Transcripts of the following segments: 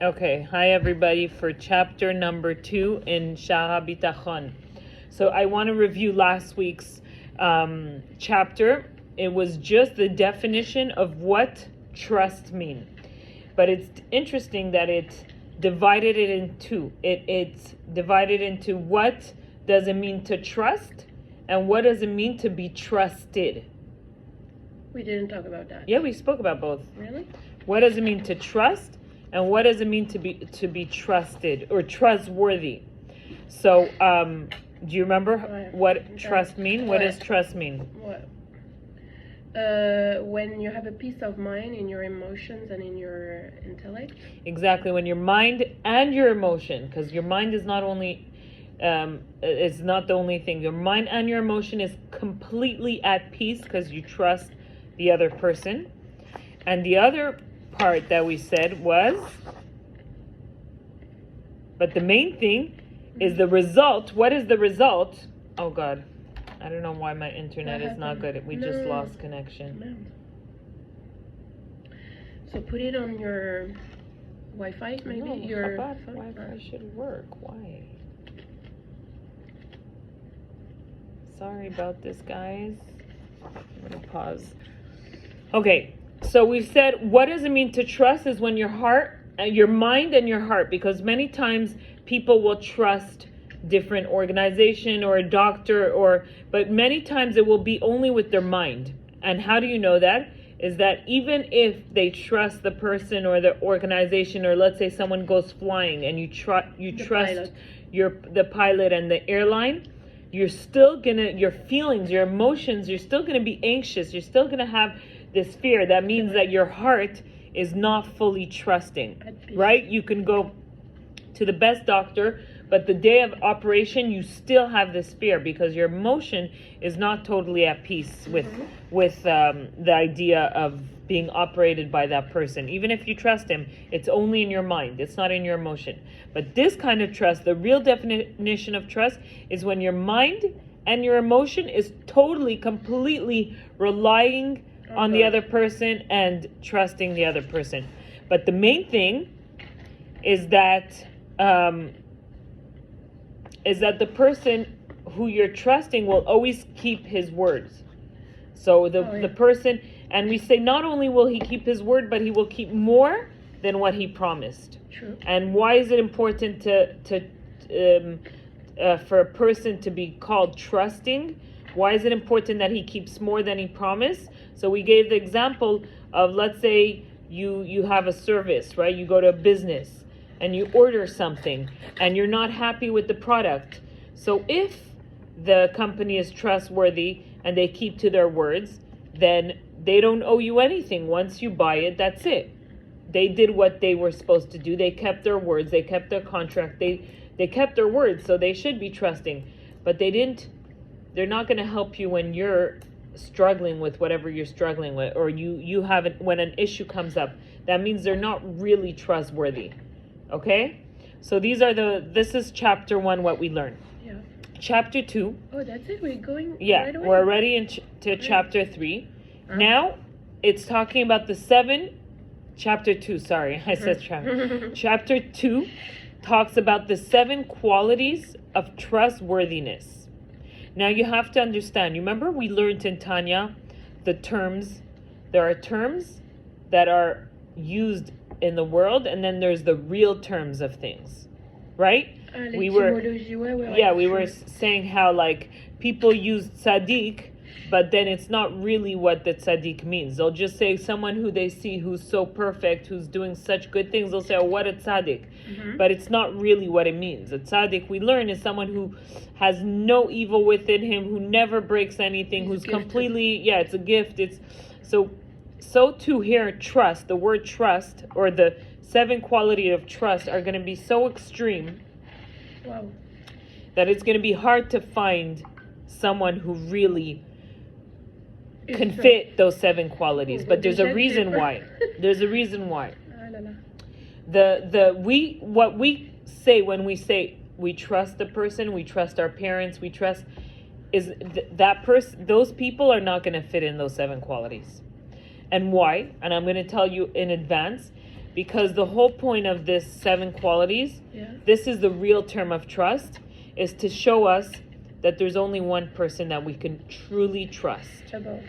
Okay, hi everybody for chapter number 2 in Shaar Habitachon. So I want to review last week's chapter. It was just the definition of what trust means. But it's interesting that it divided it in two. It's divided into what does it mean to trust and what does it mean to be trusted. We didn't talk about that. Yeah, we spoke about both. Really? What does it mean to trust? And what does it mean to be trusted or trustworthy? So, do you remember what trust mean? What does trust mean? What? When you have a peace of mind in your emotions and in your intellect. Exactly, when your mind and your emotion, because your mind is not only, it's not the only thing. Your mind and your emotion is completely at peace because you trust the other person. And the other part that we said was, but the main thing is the result. What is the result? Oh God, I don't know why my internet is not good. We just lost connection. So put it on your Wi-Fi, maybe. No, your Wi-Fi should work. Why? Sorry about this, guys. I'm gonna pause. Okay. So we've said, what does it mean to trust is when your heart, your mind and your heart, because many times people will trust different organization or a doctor but many times it will be only with their mind. And how do you know that? Is that even if they trust the person or the organization, or let's say someone goes flying and you trust the pilot and the airline, you're still gonna, your feelings, your emotions, you're still gonna be anxious. You're still gonna have this fear. That means that your heart is not fully trusting, right? You can go to the best doctor, but the day of operation, you still have this fear because your emotion is not totally at peace with the idea of being operated by that person. Even if you trust him, it's only in your mind. It's not in your emotion. But this kind of trust, the real definition of trust, is when your mind and your emotion is totally, completely relying on the other person and trusting the other person. But the main thing is that the person who you're trusting will always keep his words. So the person, and we say not only will he keep his word, but he will keep more than what he promised. True. And why is it important for a person to be called trusting? Why is it important that he keeps more than he promised? So we gave the example of, let's say you have a service, right? You go to a business and you order something and you're not happy with the product. So if the company is trustworthy and they keep to their words, then they don't owe you anything. Once you buy it, that's it. They did what they were supposed to do. They kept their words. They kept their contract. They kept their words, so they should be trusting. But they're not going to help you when you're struggling with whatever you're struggling with, or you haven't, when an issue comes up. That means they're not really trustworthy. Okay? So this is chapter 1, what we learned. Yeah. Chapter 2. Oh, that's it? We're going right away? We're already to chapter 3. Now, it's talking about chapter 2, sorry, I said chapter. Chapter 2 talks about the 7 qualities of trustworthiness. Now you have to understand, you remember we learned in Tanya the terms. There are terms that are used in the world, and then there's the real terms of things, right? We were saying how like people use tzaddik, but then it's not really what the tzaddik means. They'll just say someone who they see who's so perfect, who's doing such good things, they'll say, oh, what a tzaddik. But it's not really what it means. A tzaddik, we learn, is someone who has no evil within him, who never breaks anything, who's completely, it's a gift. It's so too here, trust, the word trust, or the 7 qualities of trust are going to be so extreme that it's going to be hard to find someone who really can fit those 7 qualities. But there's a reason why. There's a reason why. What we say when we say we trust the person, we trust our parents, we trust, is that person, those people are not going to fit in those 7 qualities. And why? And I'm going to tell you in advance, because the whole point of this 7 qualities, this is the real term of trust, is to show us that there's only one person that we can truly trust. Above.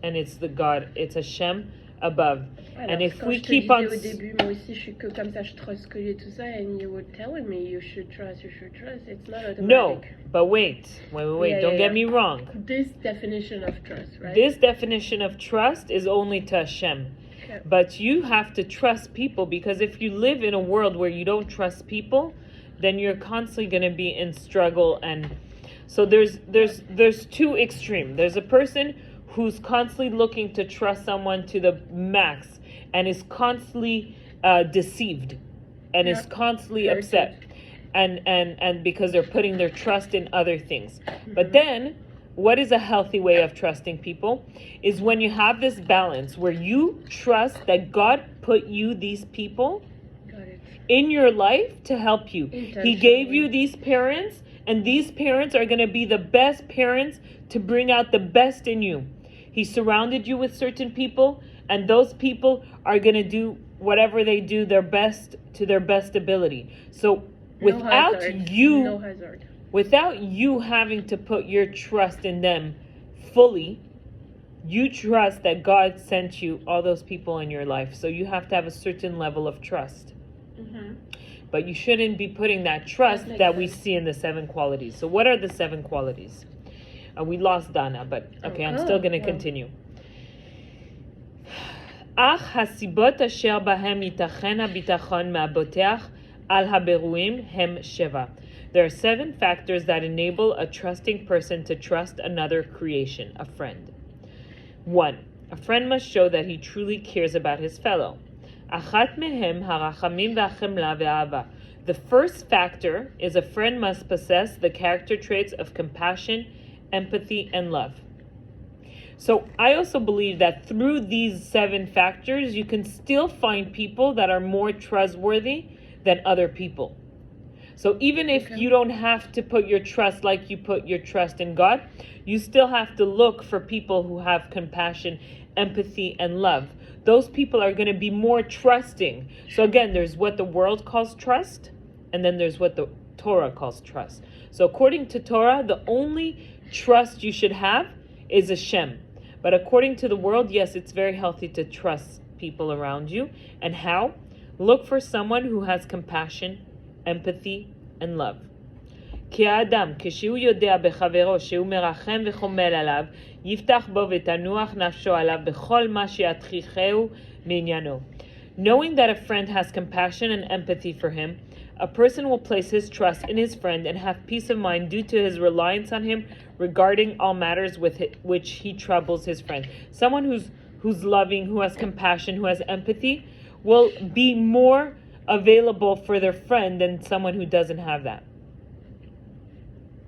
And it's the God, it's Hashem above. Alors, and if quand we je te keep disais on... au début, moi aussi, je suis que comme ça, je trust que tout ça, and you were telling me you should trust, it's not automatic. No, but wait, don't get me wrong. This definition of trust, right? This definition of trust is only to Hashem. Okay. But you have to trust people, because if you live in a world where you don't trust people, then you're constantly going to be in struggle. And so there's 2 extremes. There's a person who's constantly looking to trust someone to the max and is constantly deceived and is constantly upset and because they're putting their trust in other things. But then what is a healthy way of trusting people is when you have this balance where you trust that God put you these people in your life to help you. He gave you these parents, and these parents are going to be the best parents to bring out the best in you. He surrounded you with certain people, and those people are going to do whatever they do their best to their best ability. So without you having to put your trust in them fully, you trust that God sent you all those people in your life. So you have to have a certain level of trust. Mm-hmm. But you shouldn't be putting that trust that we see in the 7 qualities. So what are the 7 qualities? We lost Dana, but okay, I'm still going to continue. אך הסיבות אשר בהם ייתכן הביטחון מהבוטח על הבירואים הם 7. There are 7 factors that enable a trusting person to trust another creation, a friend. 1. A friend must show that he truly cares about his fellow. אחת מהם הרחמים והחמלה והאהבה. The first factor is a friend must possess the character traits of compassion, empathy, and love. So I also believe that through these 7 factors, you can still find people that are more trustworthy than other people. So even if you don't have to put your trust like you put your trust in God, you still have to look for people who have compassion, empathy, and love. Those people are going to be more trusting. So again, there's what the world calls trust, and then there's what the Torah calls trust. So according to Torah, the only trust you should have is Hashem. But according to the world, yes, it's very healthy to trust people around you. And how? Look for someone who has compassion, empathy, and love. כי האדם, כשהוא יודע בחברו שהוא מרחם וחומל עליו, יפתח בו ותנוח נפשו עליו בכל מה שיתחיכהו מעניינו. Knowing that a friend has compassion and empathy for him, a person will place his trust in his friend and have peace of mind due to his reliance on him regarding all matters with which he troubles his friend. Someone who's loving, who has compassion, who has empathy, will be more available for their friend than someone who doesn't have that.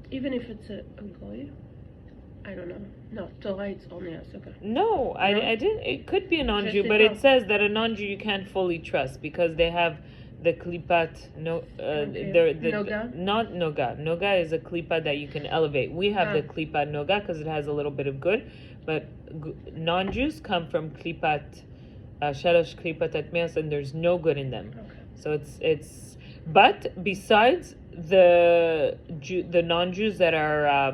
Even if it's an employee? I don't know. No, Torah it's only us, okay. No, I didn't. It could be a non-Jew, but it says that a non-Jew you can't fully trust because they have the klipat, Noga? Not noga. Noga is a klipa that you can elevate. We have the klipat noga because it has a little bit of good, but non-Jews come from klipat, shalosh klipat atmeas, and there's no good in them. Okay. So it's. But besides the non-Jews that are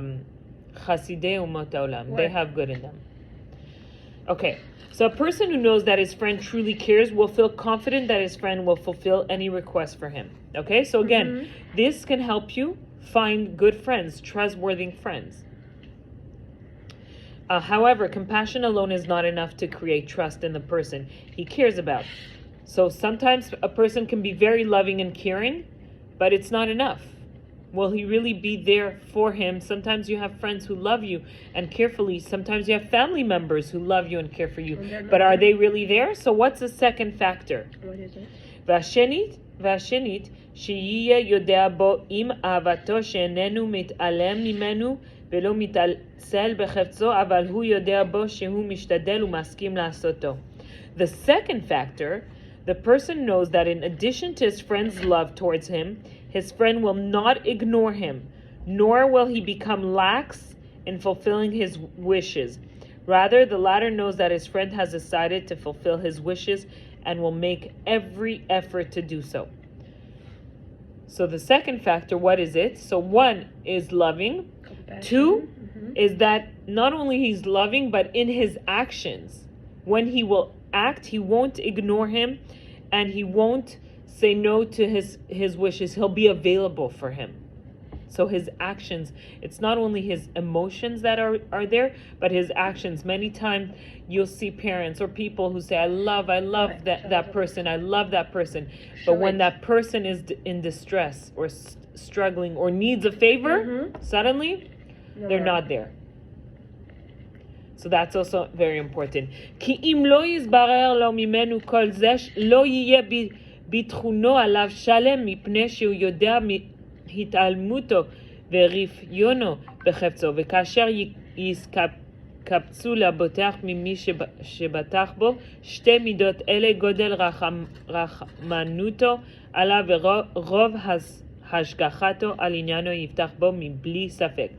Chasidei Umot Haolam, they have good in them. Okay. So a person who knows that his friend truly cares will feel confident that his friend will fulfill any request for him. Okay, so again, this can help you find good friends, trustworthy friends. However, compassion alone is not enough to create trust in the person he cares about. So sometimes a person can be very loving and caring, but it's not enough. Will he really be there for him? Sometimes you have friends who love you and care for you. Sometimes you have family members who love you and care for you. But are they really there? So what's the second factor? What is it? והשנית, שיהיה יודע בו עם אהבתו שאיננו מתעלם ממנו ולא מתעצל בחפצו, אבל הוא יודע בו שהוא משתדל ומסכים לעשותו. The second factor, the person knows that in addition to his friend's love towards him, his friend will not ignore him, nor will he become lax in fulfilling his wishes. Rather, the latter knows that his friend has decided to fulfill his wishes and will make every effort to do so. So the second factor, what is it? So 1 is loving. Compassion. 2 is that not only he's loving, but in his actions, when he will act, he won't ignore him, and he won't say no to his wishes. He'll be available for him. So his actions, it's not only his emotions that are there, but his actions. Many times you'll see parents or people who say, I love that person, I love that person. But when that person is in distress or struggling or needs a favor, suddenly they're not there. So that's also very important. כי אם לא יסברר לו ממנו כל זה, לא יהיה ביטחונו עליו שלם, מפני שהוא יודע התעלמותו ורפיונו בחפצו, וכאשר יסקפצו לבוטח ממי שבטח בו, שתי מידות אלה, גודל רחמנותו עליו ורוב השגחתו על עניינו יפתח בו מבלי ספק.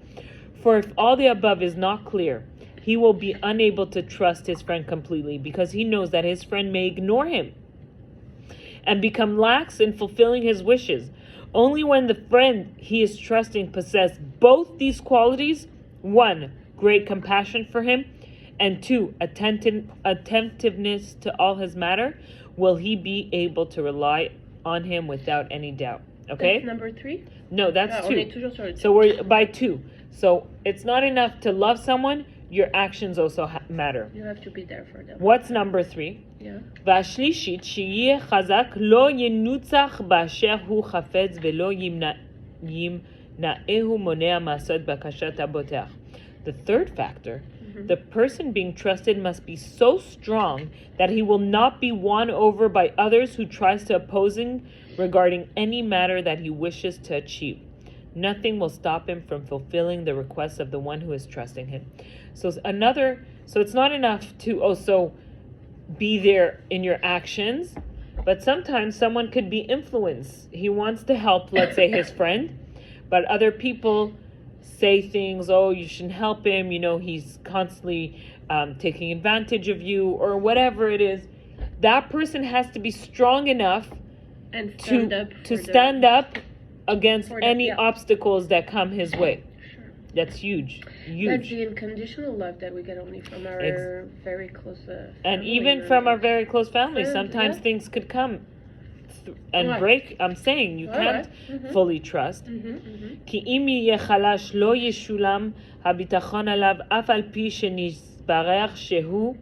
For if all the above is not clear, he will be unable to trust his friend completely, because he knows that his friend may ignore him and become lax in fulfilling his wishes. Only when the friend he is trusting possesses both these qualities, 1, great compassion for him, and 2, attentiveness to all his matter, will he be able to rely on him without any doubt. Okay? That's number 3? No, that's 2. toujours So we're by 2. So it's not enough to love someone, your actions also matter. You have to be there for them. What's number 3? Yeah. והשלישית, שיהיה חזק, לא ינוצח באשר הוא חפץ ולא ימנעהו מונע מעשות בקשת הבוטח. The third factor, the person being trusted must be so strong that he will not be won over by others who tries to oppose him regarding any matter that he wishes to achieve. Nothing will stop him from fulfilling the requests of the one who is trusting him. So it's not enough to also be there in your actions, but sometimes someone could be influenced. He wants to help, let's say, his friend, but other people say things, oh, you shouldn't help him, he's constantly taking advantage of you, or whatever it is. That person has to be strong enough and stand up against any obstacles that come his way. Sure. That's huge. That's the unconditional love that we get only from our very close family. And even from our very close family, sometimes things could come and break. I'm saying you can't fully trust. כי אם יהיה חלש לא ישולם הביטחון עליו, אף על פי שנתברך שהוא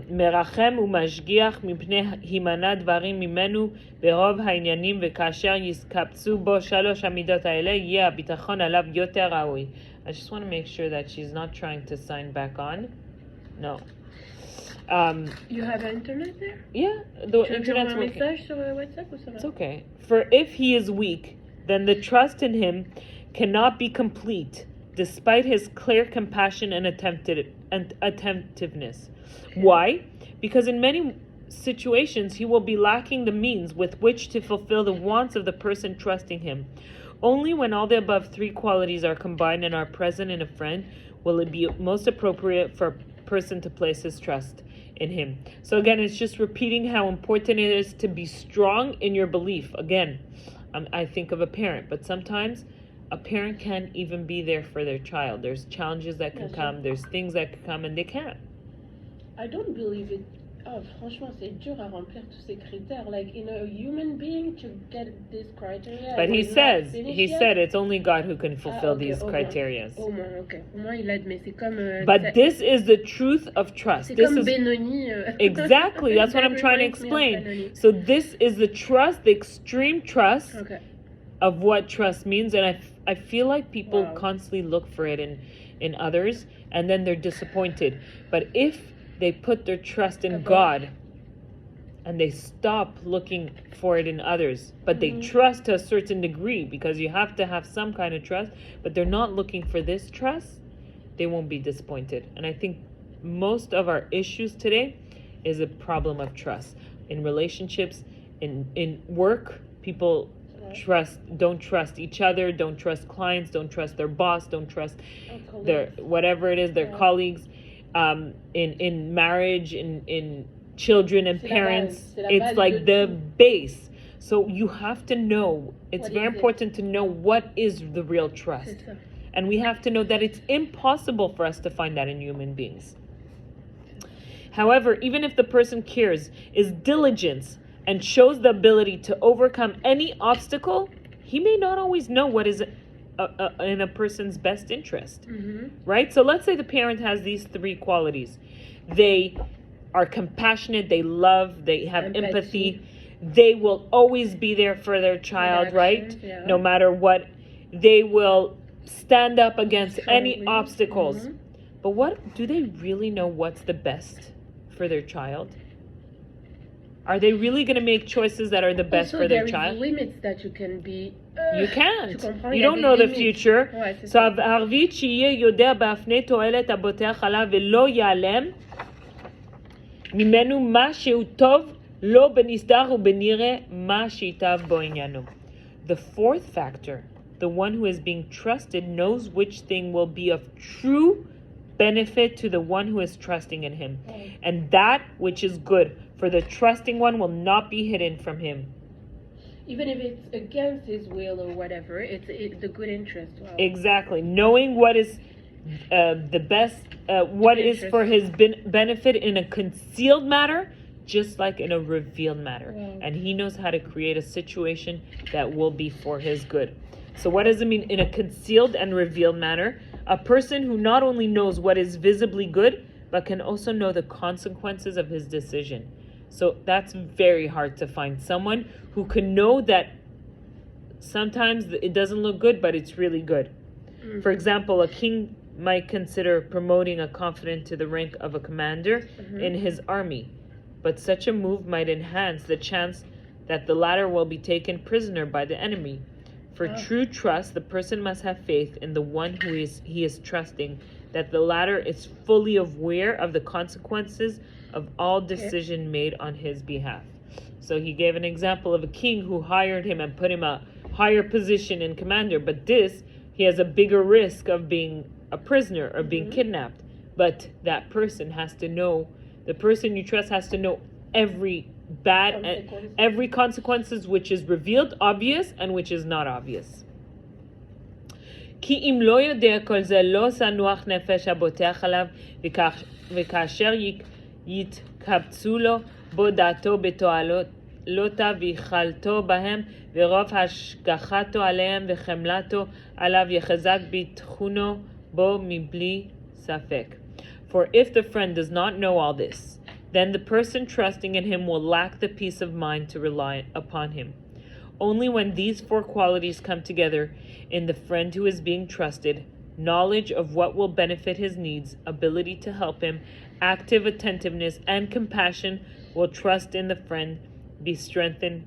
מרחם ומשגיח מפני הימנע דברים ממנו ברוב העניינים, וכאשר יסקפצו בו 3 המידות האלה, יהיה הביטחון עליו יותר ראוי. I just want to make sure that she's not trying to sign back on. No. You have internet there? Yeah, the internet's working. It's okay. For if he is weak, then the trust in him cannot be complete, despite his clear compassion and attentiveness. Okay. Why? Because in many situations he will be lacking the means with which to fulfill the wants of the person trusting him. Only when all the above 3 qualities are combined and are present in a friend will it be most appropriate for a person to place his trust in him. So again, it's just repeating how important it is to be strong in your belief. Again, I think of a parent, but sometimes a parent can't even be there for their child. There's challenges that can come, there's things that can come, and they can't. I don't believe it. Oh, franchement, c'est dur à remplir tous ces critères. Like, a human being to get this criteria. But he said it's only God who can fulfill these criteria. Okay. Au moins, il aide, mais c'est comme... But this is the truth of trust. C'est comme Benoni. Exactly, that's what I'm trying to explain. So this is the trust, the extreme trust of what trust means. And I feel like people constantly look for it in others, and then they're disappointed. But if they put their trust in God and they stop looking for it in others, but they trust to a certain degree, because you have to have some kind of trust, but they're not looking for this trust, they won't be disappointed. And I think most of our issues today is a problem of trust in relationships, in work. People don't trust each other, don't trust clients, don't trust their boss, don't trust their whatever it is, their colleagues. In marriage, in children and C'est la parents. base. C'est la It's base like de the tout. base. So you have to know, it's What very is it? important to know what is the real trust. C'est ça. And we have to know that it's impossible for us to find that in human beings. However, even if the person cares, is diligent, and shows the ability to overcome any obstacle, he may not always know what is in a person's best interest. Right? So let's say the parent has these three qualities. They are compassionate, they love, they have empathy. They will always be there for their child, right? Yeah. No matter what. They will stand up against any Strongly. obstacles. But what do they really know what's the best for their child? Are they really going to make choices that are the best Also, for their there child? is limits that you can be. You can't. Tu comprends? You Il y a don't des know the limites. future. Ouais, c'est So ça. ערבית שיהיה יודע באפני תועלת הבוטח עליו ולא ייעלם ממנו מה שהוא טוב לא בנסתר ובנראה מה שייטב בו עניינו. The fourth factor, the one who is being trusted knows which thing will be of true benefit to the one who is trusting in him. And that which is good for the trusting one will not be hidden from him. Even if it's against his will or whatever, it's the good interest. Wow. Exactly. Knowing what is the best, what is for his benefit in a concealed matter, just like in a revealed matter. Wow. And he knows how to create a situation that will be for his good. So what does it mean in a concealed and revealed manner? A person who not only knows what is visibly good, but can also know the consequences of his decision. So that's very hard to find. Someone who can know that sometimes it doesn't look good, but it's really good. For example, a king might consider promoting a confidant to the rank of a commander in his army, but such a move might enhance the chance that the latter will be taken prisoner by the enemy. For true trust, the person must have faith in the one who he is trusting, that the latter is fully aware of the consequences of all decision made on his behalf. So he gave an example of a king who hired him and put him a higher position in commander, but he has a bigger risk of being a prisoner or being kidnapped. But that person has to know, the person you trust has to know every bad and every consequences which is revealed, obvious, and which is not obvious. כי אם לא יודע כל זה לא סנוח נפש הבוטח עליו וכאשר יתקבצו לו בו דעתו בתועלותיו ויחלטו בהם ורוב השגחתו עליהם וחמלתו עליו יחזק ביטחונו בו מבלי ספק. For if the friend does not know all this, then the person trusting in him will lack the peace of mind to rely upon him. Only when these four qualities come together in the friend who is being trusted, knowledge of what will benefit his needs, ability to help him, active attentiveness, and compassion, will trust in the friend be strengthened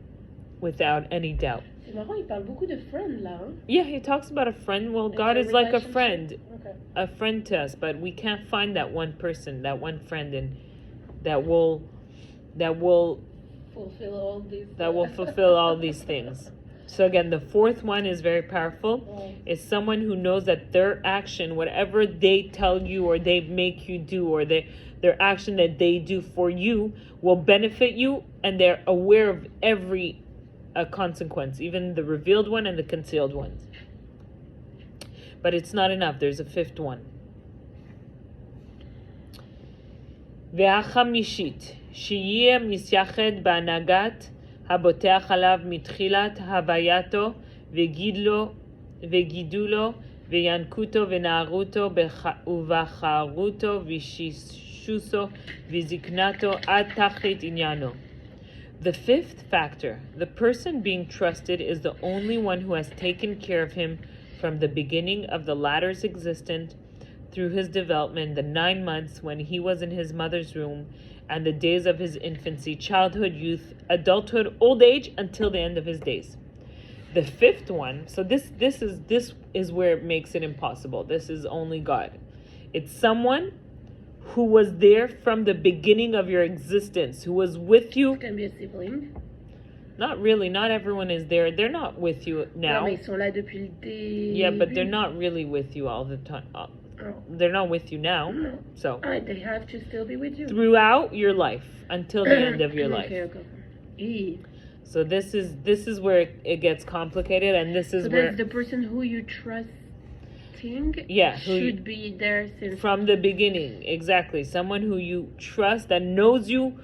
without any doubt. C'est marrant, il parle beaucoup de friend là. Hein? Yeah, he talks about a friend. Well, It's God a is like a relationship. friend, Okay. a friend to us, but we can't find that one person, that one friend, and that will Fulfill all these. fulfill all these things. So again, the fourth one is very powerful. It's someone who knows that their action, whatever they tell you or they make you do, or their action that they do for you will benefit you, and they're aware of every consequence, even the revealed one and the concealed ones. But it's not enough. There's a fifth one. והחמישית, שיהיה מתייחד בהנהגת הבוטח עליו מתחילת הווייתו וגידולו וינקותו ונערותו ובחרותו ושישוסו וזקנתו עד תכלית עניינו. The fifth factor, the person being trusted is the only one who has taken care of him from the beginning of the latter's existence through his development, the 9 months when he was in his mother's womb, and the days of his infancy, childhood, youth, adulthood, old age, until the end of his days. The fifth one, so this is where it makes it impossible. This is only God. It's someone who was there from the beginning of your existence, who was with you. It can be a sibling. Not really. Not everyone is there. They're not with you now. Ouais, mais ils sont là depuis le début. Yeah, but they're not really with you all the time. they're not with you now. So They have to still be with you throughout your life until the end of your life. Okay. So this is where it gets complicated, and this is where the person who you trust should be there since from the beginning. Exactly. Someone who you trust, that knows you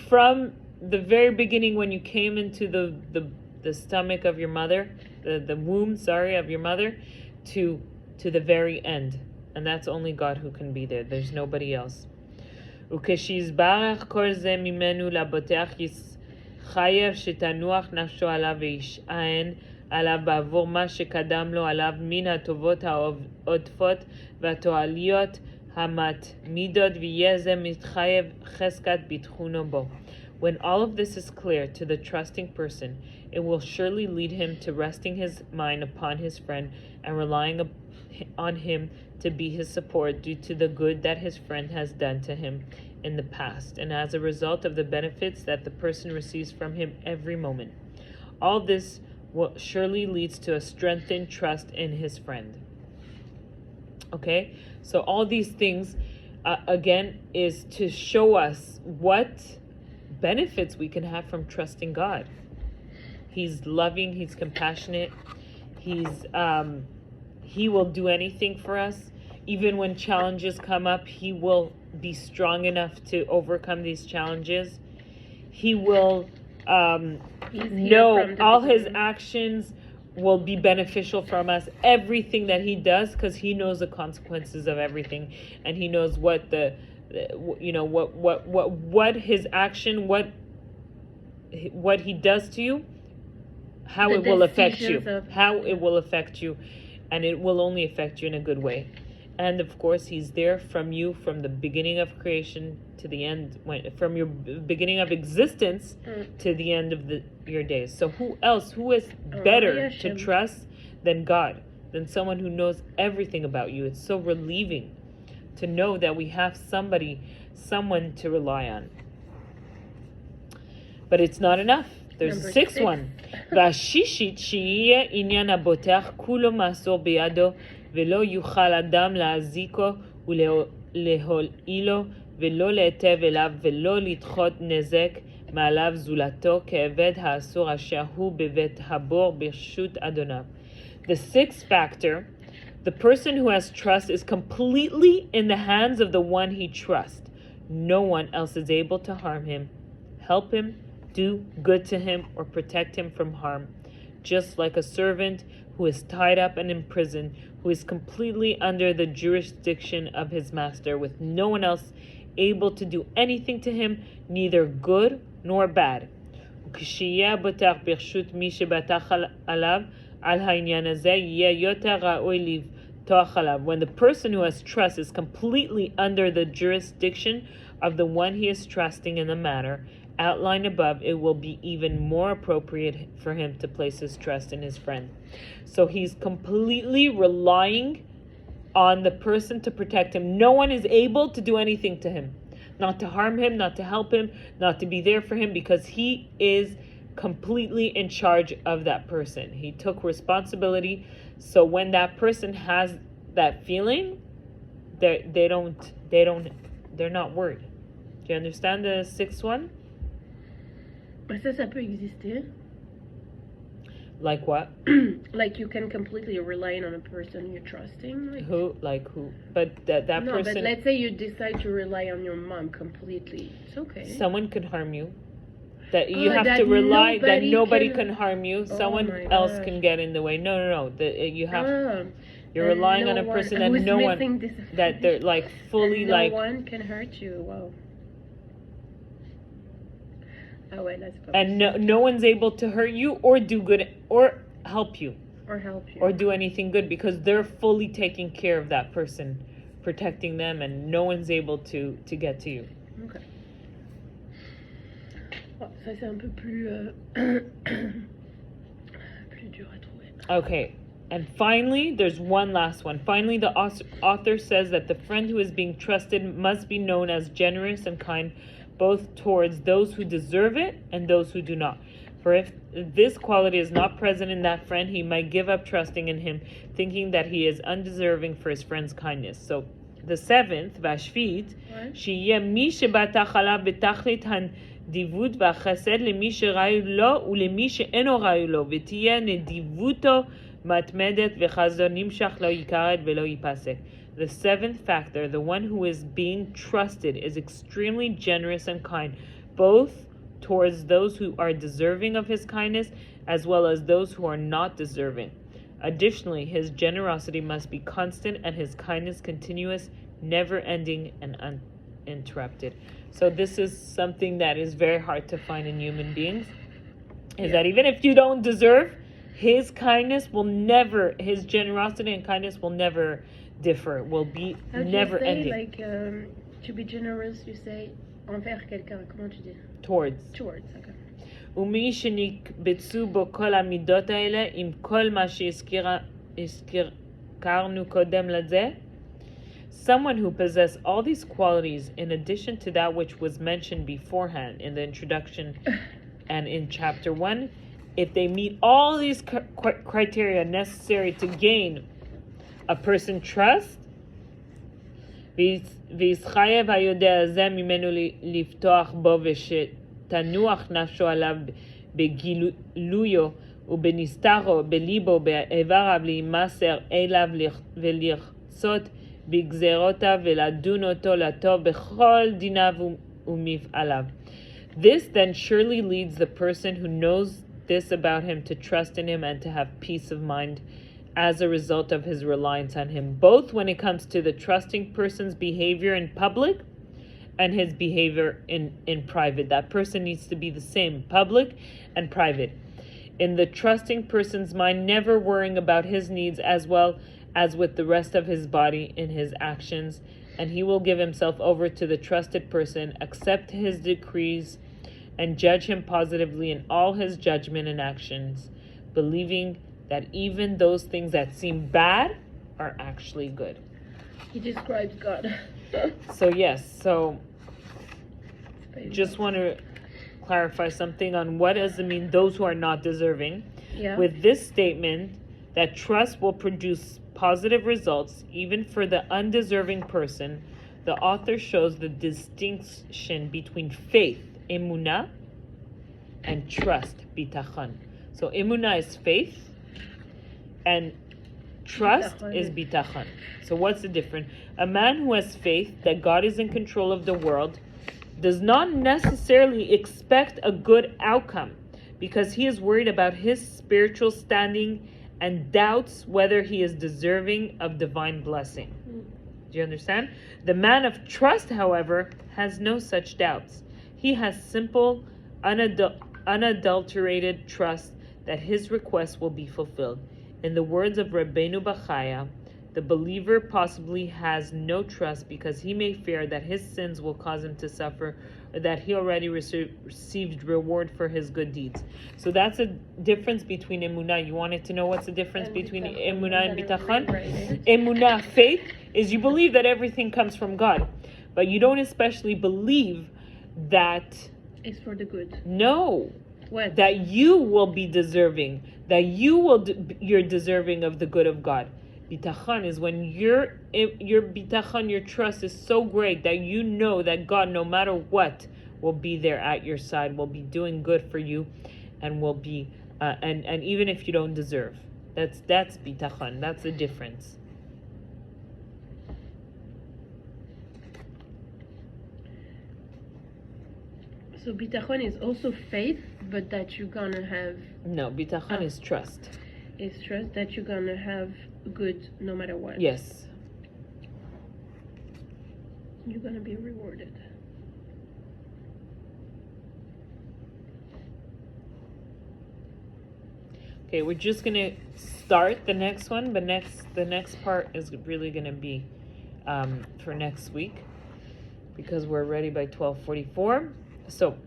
from the very beginning, when you came into the stomach of your mother, the womb, of your mother, to the very end. And that's only God who can be there. There's nobody else. וכשיזבח כל זה ממנו לבוטח חייב שתנוח נפשו עליו וישען עליו בעבור מה שקדם לו עליו מן הטובות העודפות והתועליות המתמידות ויהיה זה מתחייב חזקת ביטחונו בו. When all of this is clear to the trusting person, it will surely lead him to resting his mind upon his friend and relying on him to be his support due to the good that his friend has done to him in the past, and as a result of the benefits that the person receives from him every moment. All this surely leads to a strengthened trust in his friend. Okay, so all these things, again, is to show us what benefits we can have from trusting God. He's loving, he's compassionate, he will do anything for us. Even when challenges come up, he will be strong enough to overcome these challenges. He will know all his actions will be beneficial from us. Everything that he does, because he knows the consequences of everything, and he knows what what his action, what he does to you, how it will affect you, and it will only affect you in a good way. And of course, he's there from you from the beginning of creation to the end, from your beginning of existence to the end of your days. So who is better to trust than God, than someone who knows everything about you? It's so relieving to know that we have someone to rely on. But it's not enough. There's a sixth one. והשישית שיהיה עניין הבוטח כולו מסור בידו ולא יוכל אדם להזיקו ולהועילו ולא להיטב אליו ולא לדחות נזק מעליו זולתו כעבד האסור אשר הוא בבית הבור ברשות אדוניו. The sixth factor, the person who has trust is completely in the hands of the one he trusts. No one else is able to harm him, help him, do good to him, or protect him from harm. Just like a servant who is tied up and imprisoned, who is completely under the jurisdiction of his master, with no one else able to do anything to him, neither good nor bad. וכשיהיה הבוטח ברשות מי שבטח עליו על העניין הזה, יהיה יותר ראוי לבטוח עליו. When the person who has trust is completely under the jurisdiction of the one he is trusting in the matter outlined above, it will be even more appropriate for him to place his trust in his friend. So he's completely relying on the person to protect him. No one is able to do anything to him, not to harm him, not to help him, not to be there for him, because he is completely in charge of that person. He took responsibility. So when that person has that feeling, they're not worried. Do you understand the sixth one? Ça peut exister. Like what? Like you can completely rely on a person you're trusting. Who? But that no, person... but let's say you decide to rely on your mom completely. It's okay. Someone could harm you. That you have to rely that nobody can harm you. Someone else can get in the way. No. You're relying on a person that no one... That they're fully no one can hurt you. Wow. Oh, wait, and no one's able to hurt you or do good or help you or do anything good, because they're fully taking care of that person, protecting them, and no one's able to get to you. Okay. Oh, ça c'est un peu plus plus dur à trouver. Okay. And finally, there's one last one. Finally, the author says that the friend who is being trusted must be known as generous and kind, both towards those who deserve it and those who do not. For if this quality is not present in that friend, he might give up trusting in him, thinking that he is undeserving for his friend's kindness. So the seventh, והשביעית, שיהיה מי שבטח עליו בתכלית הנדיבות והחסד למי שראוי לו ולמי שאינו ראוי לו, ותהיה נדיבותו מתמדת וחסדו נמשך לא ייכרת ולא ייפסק. The seventh factor, the one who is being trusted, is extremely generous and kind, both towards those who are deserving of his kindness as well as those who are not deserving. Additionally, his generosity must be constant and his kindness continuous, never-ending, and uninterrupted. So this is something that is very hard to find in human beings, is that even if you don't deserve, his kindness will never, his generosity and kindness will never differ, will be never-ending. Like, to be generous, you say envers quelqu'un, comment tu dis? Towards, okay. ומי שנקבצו בו כל המידות האלה, עם כל מה שהזכרנו קודם לזה, someone who possesses all these qualities in addition to that which was mentioned beforehand in the introduction and in chapter 1, if they meet all these criteria necessary to gain a person's trust, וישחייב היודע הזה ממנו לפתוח בו ושתנוח נפשו עליו בגילויו ובנסתרו בליבו באיבריו להימסר אליו ולרצות בגזרותיו ולדון אותו לטוב בכל דיניו ומפעליו. This then surely leads the person who knows this about him to trust in him and to have peace of mind as a result of his reliance on him, both when it comes to the trusting person's behavior in public and his behavior in private. That person needs to be the same, public and private. In the trusting person's mind, never worrying about his needs as well as with the rest of his body in his actions, and he will give himself over to the trusted person, accept his decrees, and judge him positively in all his judgment and actions, believing that even those things that seem bad are actually good. He describes God. So just want to clarify something on what does it mean those who are not deserving. Yeah. With this statement that trust will produce positive results even for the undeserving person, the author shows the distinction between faith, emunah, and trust, bitachon. So emunah is faith, and trust is bitachon. So what's the difference? A man who has faith that God is in control of the world does not necessarily expect a good outcome because he is worried about his spiritual standing and doubts whether he is deserving of divine blessing. Do you understand? The man of trust, however, has no such doubts. He has simple, unadulterated trust that his request will be fulfilled. In the words of Rabbeinu Bachaya, the believer possibly has no trust because he may fear that his sins will cause him to suffer or that he already received reward for his good deeds. So that's a difference between emunah. You wanted to know what's the difference between emunah and bitachon? Emunah, faith, is you believe that everything comes from God, but you don't especially believe that it's for the good. No. What? That you will be deserving, that you're deserving of the good of God. Bitachon is when your bitachon, your trust is so great that you know that God, no matter what, will be there at your side, will be doing good for you, and will be and even if you don't deserve. That's bitachon. That's the difference. So bitachon is also faith, but that you're gonna have... No, bitachon is trust. It's trust that you're gonna have good no matter what. Yes. You're gonna be rewarded. Okay, we're just gonna start the next one, but the next part is really gonna be for next week because we're ready by 12:44. So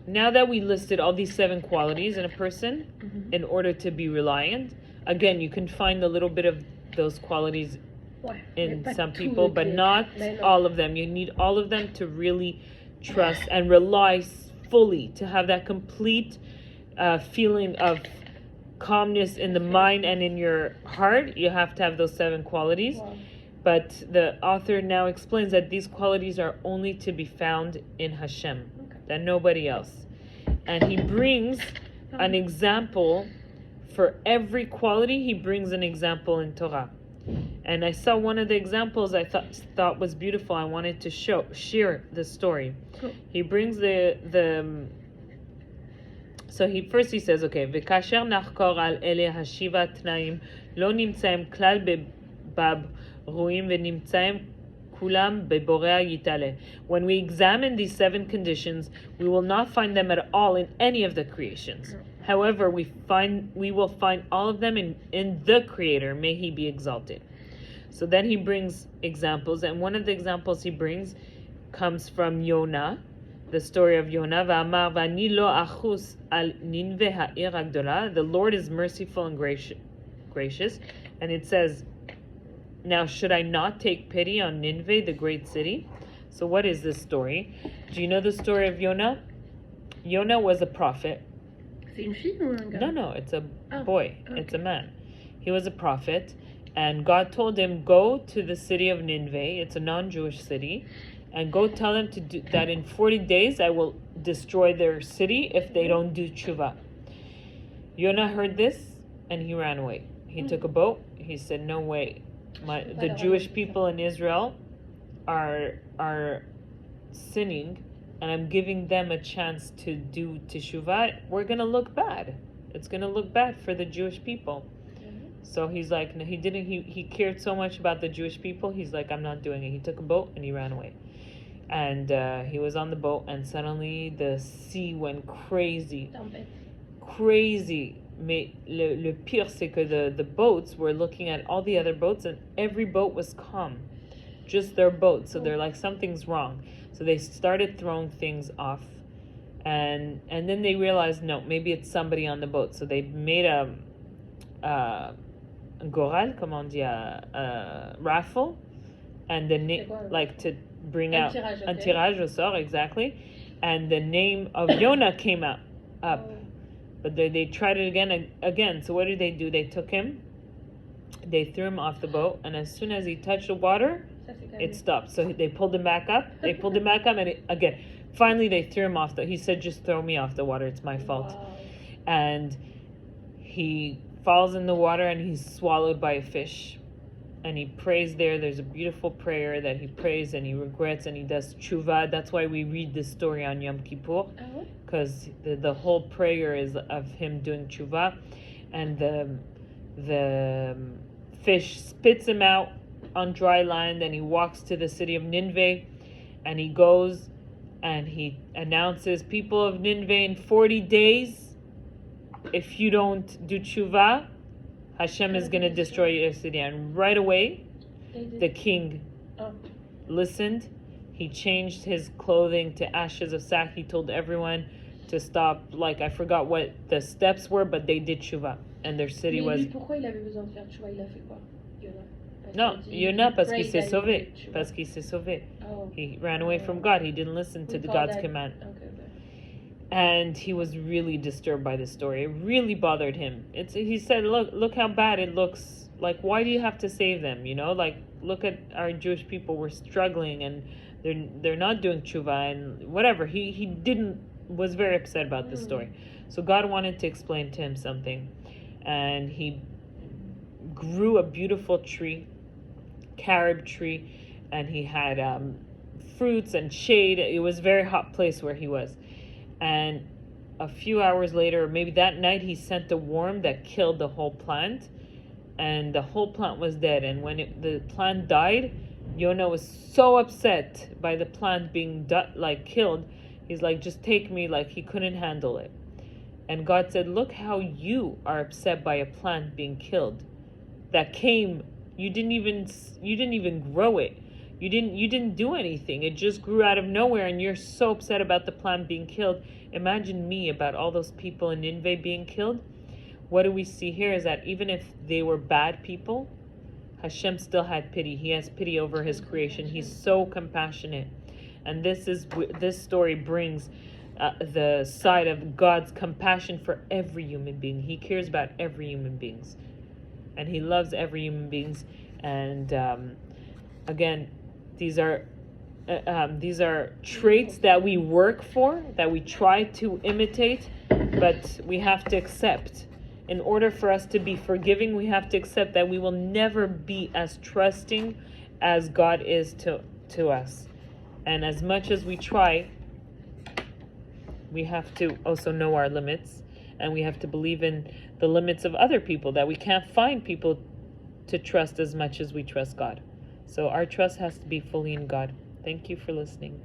now that we listed all these 7 qualities in a person in order to be reliant, again, you can find a little bit of those qualities in some people, but not all of them. You need all of them to really trust and rely fully, to have that complete feeling of calmness in the mind and in your heart, you have to have those 7 qualities. Wow. But the author now explains that these qualities are only to be found in Hashem, that nobody else. And he brings an example for every quality. He brings an example in Torah. And I saw one of the examples I thought was beautiful. I wanted to share the story. Cool. He brings so he says, okay, וכאשר נחקור על אלה השבעה תנאים, לא נמצאים כלל בבב רואים ונמצאים כולם בבורא יתעלה. When we examine these 7 conditions, we will not find them at all in any of the creations. However, we will find all of them in the Creator, may He be exalted. So then he brings examples, and one of the examples he brings comes from Yonah, the story of Yonah. ואמר ואני לא אחוס על נינווה העיר הגדולה. The Lord is merciful and gracious. And it says, now should I not take pity on Nineveh, the great city? So what is this story? Do you know the story of Yonah? Yonah was a prophet. C'est une fille ou un gars? No, it's a boy. Okay. It's a man. He was a prophet, and God told him, go to the city of Nineveh. It's a non-Jewish city. And go tell them to do that in 40 days I will destroy their city if they don't do tshuva. Yonah heard this and he ran away. He took a boat. He said, no way. The Jewish people in Israel are sinning, and I'm giving them a chance to do teshuvah. We're going to look bad. It's going to look bad for the Jewish people. So he's like, no, he cared so much about the Jewish people. He's like, I'm not doing it. He took a boat and he ran away. And he was on the boat, and suddenly the sea went crazy. Crazy. Mais le pire, c'est que the boats were looking at all the other boats, and every boat was calm. Just their boat. So they're like, something's wrong. So they started throwing things off. And then they realized, no, maybe it's somebody on the boat. So they made a goral, comment on dit, a raffle, and like to bring out un tirage au sort, exactly, and the name of Yonah came up, but they tried it again. So what did they do? They took him, they threw him off the boat, and as soon as he touched the water, it stopped. So they pulled him back up. And again, finally they threw him off. He said, "Just throw me off the water. It's my fault." Wow. And he falls in the water and he's swallowed by a fish. And he prays there. There's a beautiful prayer that he prays, and he regrets, and he does tshuva. That's why we read this story on Yom Kippur, because the whole prayer is of him doing tshuva. And the fish spits him out on dry land, and he walks to the city of Nineveh, and he goes and he announces, people of Nineveh, in 40 days, if you don't do tshuva, Hashem is going to destroy your city. And right away, the king listened. He changed his clothing to ashes of sack. He told everyone to stop. Like, I forgot what the steps were, but they did tshuva. And their city was... Pourquoi il avait besoin de faire tshuva? Il a fait quoi? No, Yonah, parce qu'il s'est sauvé. Parce qu'il s'est sauvé. He ran away from God. He didn't listen to God's command. Okay. And he was really disturbed by this story. It really bothered him. He said, look how bad it looks. Like, why do you have to save them? You know, like, look at our Jewish people. We're struggling, and they're not doing tshuva and whatever. He was very upset about this story. So God wanted to explain to him something. And he grew a beautiful tree, carob tree, and he had fruits and shade. It was a very hot place where he was. And a few hours later, maybe that night, he sent a worm that killed the whole plant, and the whole plant was dead. And when the plant died, Yonah was so upset by the plant being killed. He's like, just take me. Like, he couldn't handle it. And God said, look how you are upset by a plant being killed that came. You didn't even grow it. You didn't do anything. It just grew out of nowhere, and you're so upset about the plant being killed. Imagine me about all those people in Nineveh being killed. What do we see here is that even if they were bad people, Hashem still had pity. He has pity over his creation. He's so compassionate. And this story brings the side of God's compassion for every human being. He cares about every human beings, and He loves every human beings. And again, these are traits that we work for, that we try to imitate, but we have to accept. In order for us to be forgiving, we have to accept that we will never be as trusting as God is to us. And as much as we try, we have to also know our limits, and we have to believe in the limits of other people, that we can't find people to trust as much as we trust God. So our trust has to be fully in God. Thank you for listening.